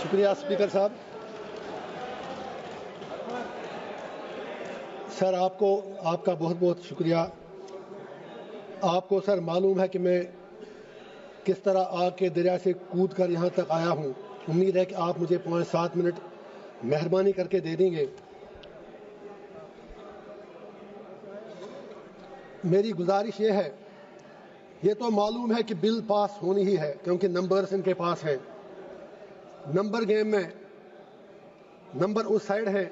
शुक्रिया स्पीकर साहब। सर आपका बहुत बहुत शुक्रिया। आपको सर मालूम है कि मैं किस तरह आग के दरिया से कूद कर यहाँ तक आया हूँ। उम्मीद है कि आप मुझे 5-7 मिनट मेहरबानी करके दे देंगे। मेरी गुजारिश ये है, ये तो मालूम है कि बिल पास होनी ही है क्योंकि नंबर्स इनके पास हैं। नंबर गेम में नंबर उस साइड है।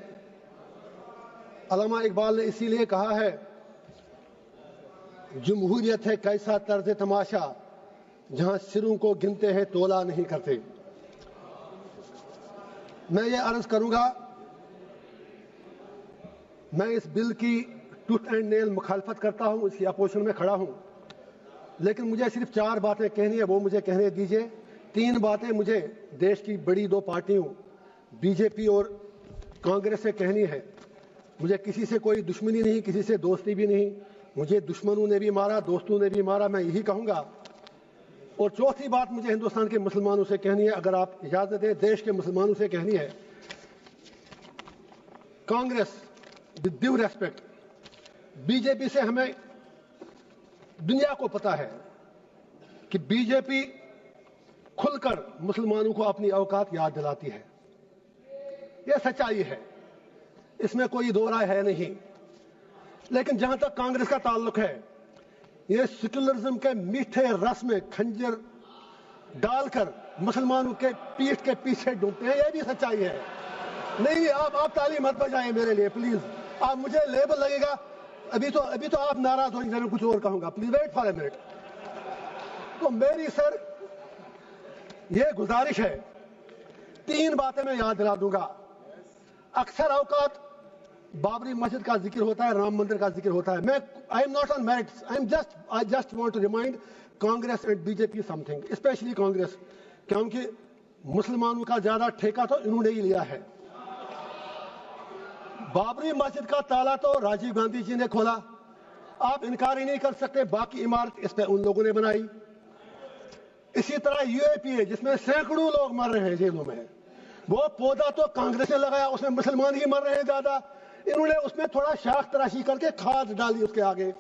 अल्लामा इकबाल ने इसीलिए कहा है, जमहूरियत है कैसा तर्ज तमाशा जहां सिरों को गिनते हैं तोला नहीं करते। मैं ये अर्ज करूंगा, मैं इस बिल की टूथ एंड नेल मुखालफत करता हूं, इसकी अपोजिशन में खड़ा हूं, लेकिन मुझे सिर्फ 4 बातें कहनी है, वो मुझे कहने दीजिए। 3 बातें मुझे देश की बड़ी 2 पार्टियों बीजेपी और कांग्रेस से कहनी है। मुझे किसी से कोई दुश्मनी नहीं, किसी से दोस्ती भी नहीं। मुझे दुश्मनों ने भी मारा, दोस्तों ने भी मारा, मैं यही कहूंगा। और चौथी बात मुझे हिंदुस्तान के मुसलमानों से कहनी है, अगर आप इजाजत दें, देश के मुसलमानों से कहनी है। Congress, with due respect, BJP से हमें दुनिया को पता है कि बीजेपी खुलकर मुसलमानों को अपनी औकात याद दिलाती है। यह सच्चाई है, इसमें कोई दो राय है नहीं। लेकिन जहां तक कांग्रेस का ताल्लुक है, ये सेक्युलरिज्म के मीठे रस में खंजर डालकर मुसलमानों के पीठ के पीछे डूबते हैं। यह भी सच्चाई है। नहीं, आप ताली मत बजाएं मेरे लिए प्लीज। आप मुझे लेबल लगेगा, अभी तो आप नाराज होंगे, मैं कुछ और कहूंगा। Please wait for a minute. तो मेरी सर ये गुजारिश है, 3 बातें मैं याद दिला दूंगा। अक्सर औकात बाबरी मस्जिद का जिक्र होता है, राम मंदिर का जिक्र होता है। मैं I am not on merits, I just want to remind Congress and BJP something, specially Congress, क्योंकि मुसलमानों का ज्यादा ठेका तो इन्होंने ही लिया है। बाबरी मस्जिद का ताला तो राजीव गांधी जी ने खोला, आप इनकार ही नहीं कर सकते। बाकी इमारत इस पे उन लोगों ने बनाई। इसी तरह यूएपीए, जिसमें सैकड़ों लोग मर रहे हैं जेलों में, वो पौधा तो कांग्रेस ने लगाया, उसमें मुसलमान ही मर रहे हैं ज्यादा। इन्होंने उसमें थोड़ा शाख तराशी करके खाद डाली उसके आगे।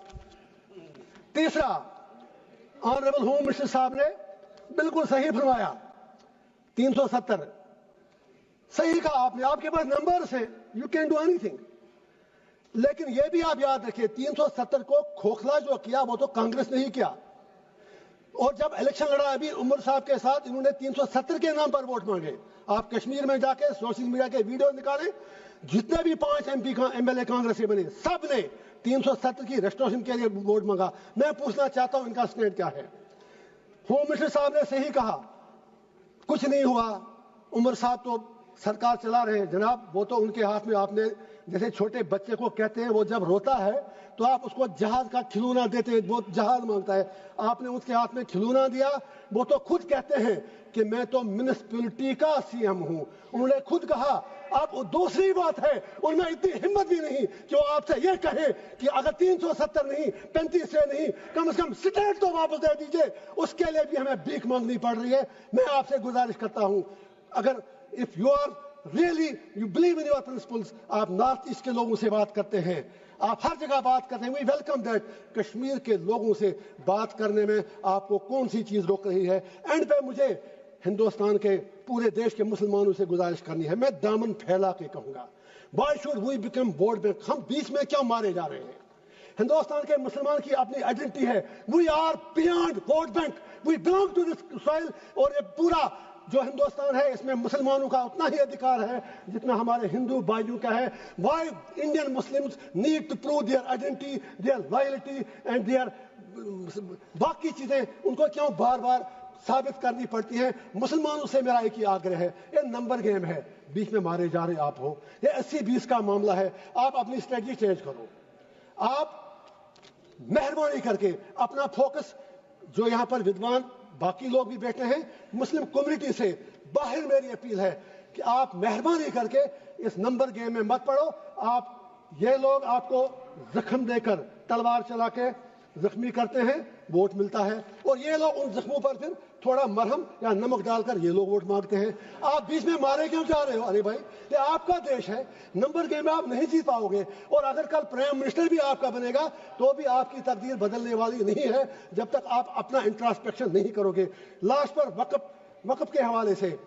तीसरा, ऑनरेबल होम मिनिस्टर साहब ने बिल्कुल सही फरमाया, 370 सही कहा आपने। आपके पास नंबर्स हैं, यू कैन डू एनीथिंग। लेकिन यह भी आप याद रखिए, 370 को खोखला जो किया वो तो कांग्रेस ने ही किया। और जब इलेक्शन लड़ा अभी उमर साहब के साथ, इन्होंने 370 के नाम पर वोट मांगे। आप कश्मीर में जाके सोशल मीडिया के वीडियो निकालें, जितने भी 5 एमएलए कांग्रेस के बने, सब ने 370 की रेस्टोरेशन के लिए वोट मांगा। मैं पूछना चाहता हूं इनका स्टैंड क्या है। होम मिनिस्टर साहब ने सही कहा, कुछ नहीं हुआ, उमर साहब तो सरकार चला रहे हैं। जनाब, वो तो उनके हाथ में, आपने जैसे छोटे बच्चे को कहते हैं, वो जब रोता है तो आप उसको जहाज का खिलौना देते हैं, वो जहाज मांगता है, आपने उसके हाथ में खिलौना दिया। वो तो खुद कहते हैं कि मैं तो म्युनिसिपैलिटी का सीएम हूं, उन्होंने खुद कहा। अब दूसरी बात है, उनमें इतनी हिम्मत भी नहीं कि वो आपसे ये कहे कि अगर 370 नहीं, 35 से नहीं, कम से कम स्टेट तो वापस दे दीजिए। उसके लिए भी हमें भीख मांगनी पड़ रही है। मैं आपसे गुजारिश करता हूं, अगर if you are really you believe in your principles, आप नॉर्थ ईस्ट के लोगों से बात करते हैं, आप हर जगह बात करते हैं, वी वेलकम दैट। कश्मीर के लोगों से बात करने में आपको कौन सी चीज रोक रही है? एंड पे मुझे हिंदुस्तान के पूरे देश के मुसलमानों से गुजारिश करनी है, मैं दामन फैला के कहूंगा, why should we become vote bank? हम बीच में क्यों मारे जा रहे हैं? हिंदुस्तान के मुसलमान की अपनी आइडेंटिटी है, we are beyond vote bank, we belong to this soil. और ये पूरा जो हिंदुस्तान है, इसमें मुसलमानों का उतना ही अधिकार है जितना हमारे हिंदू भाइयों का है। Why Indian Muslims need to prove their identity, their loyalty and their बाकी चीजें उनको क्यों बार बार साबित करनी पड़ती है? मुसलमानों से मेरा एक ही आग्रह है, ये नंबर गेम है, बीच में मारे जा रहे आप हो, ये 80-20 का मामला है। आप अपनी स्ट्रेटजी चेंज करो। आप मेहरबानी करके अपना फोकस, जो यहां पर विद्वान बाकी लोग भी बैठे हैं, मुस्लिम कम्युनिटी से बाहर मेरी अपील है कि आप मेहरबानी करके इस नंबर गेम में मत पड़ो। आप ये लोग आपको जख्म देकर, तलवार चला के जख्मी करते हैं, वोट मिलता है, और ये लोग उन जख्मों पर फिर थोड़ा मरहम या नमक डालकर ये लोग वोट मांगते हैं। आप बीच में मारे क्यों जा रहे हो? अरे भाई, ये आपका देश है, नंबर गेम में आप नहीं जीत पाओगे। और अगर कल प्राइम मिनिस्टर भी आपका बनेगा तो भी आपकी तकदीर बदलने वाली नहीं है जब तक आप अपना इंट्रोस्पेक्शन नहीं करोगे। लास्ट पर वक्फ के हवाले से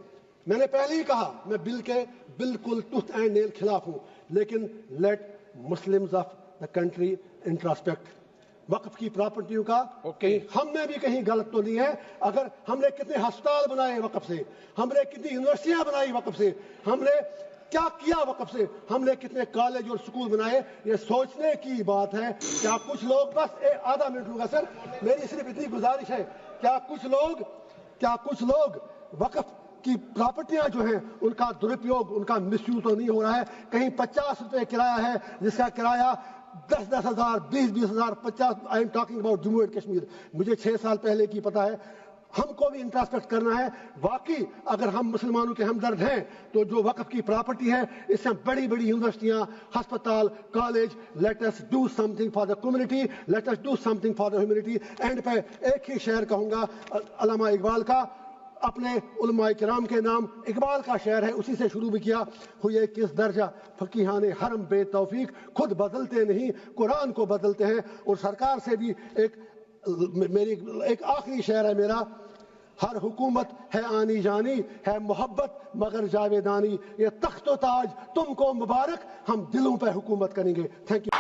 मैंने पहले ही कहा, मैं बिल के बिल्कुल टूथ एंड नेल खिलाफ हूं, लेकिन let Muslims of the country introspect. वक्फ की प्रॉपर्टियों का हमने भी कहीं गलत तो नहीं है। अगर हमने कितने अस्पताल बनाए वक्फ से, हमने कितनी यूनिवर्सिटियां बनाई वक्फ से, हमने क्या किया वक्फ से, हमने कितने कॉलेज और स्कूल बनाए, ये सोचने की बात है। क्या कुछ लोग, बस आधा मिनट लूंगा सर, मेरी सिर्फ इतनी गुजारिश है, क्या कुछ लोग वक्फ की प्रॉपर्टियां जो हैं उनका दुरुपयोग, उनका मिसयूज तो नहीं हो रहा है? कहीं 50 रुपए किराया है जिसका किराया 10-10 हजार, 20-20 हजार, 50। I am talking about Jammu and Kashmir. मुझे 6 साल पहले की पता है। हमको भी इंट्रोस्पेक्ट करना है। वाकई अगर हम मुसलमानों के हमदर्द हैं तो जो वक्फ की प्रॉपर्टी है, इससे बड़ी बड़ी यूनिवर्सिटियां, अस्पताल, college, let us do something for the community, let us do something for the humanity. And पे एक ही शेर कहूंगा अल्लामा इकबाल का, अपने उलमाए किराम के नाम। इकबाल का शेर है, उसी से शुरू भी किया। हुए किस दर्जा फकीहाने हरम बेतौफीक, खुद बदलते नहीं कुरान को बदलते हैं। और सरकार से भी एक आखिरी शेर है मेरा, हर हुकूमत है आनी जानी, है मोहब्बत मगर जावेदानी, ये तख्त व ताज तुमको मुबारक, हम दिलों पे हुकूमत करेंगे। Thank you.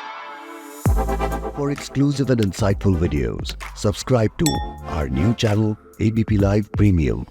For exclusive and insightful videos, subscribe to our new channel, ABP Live Premium.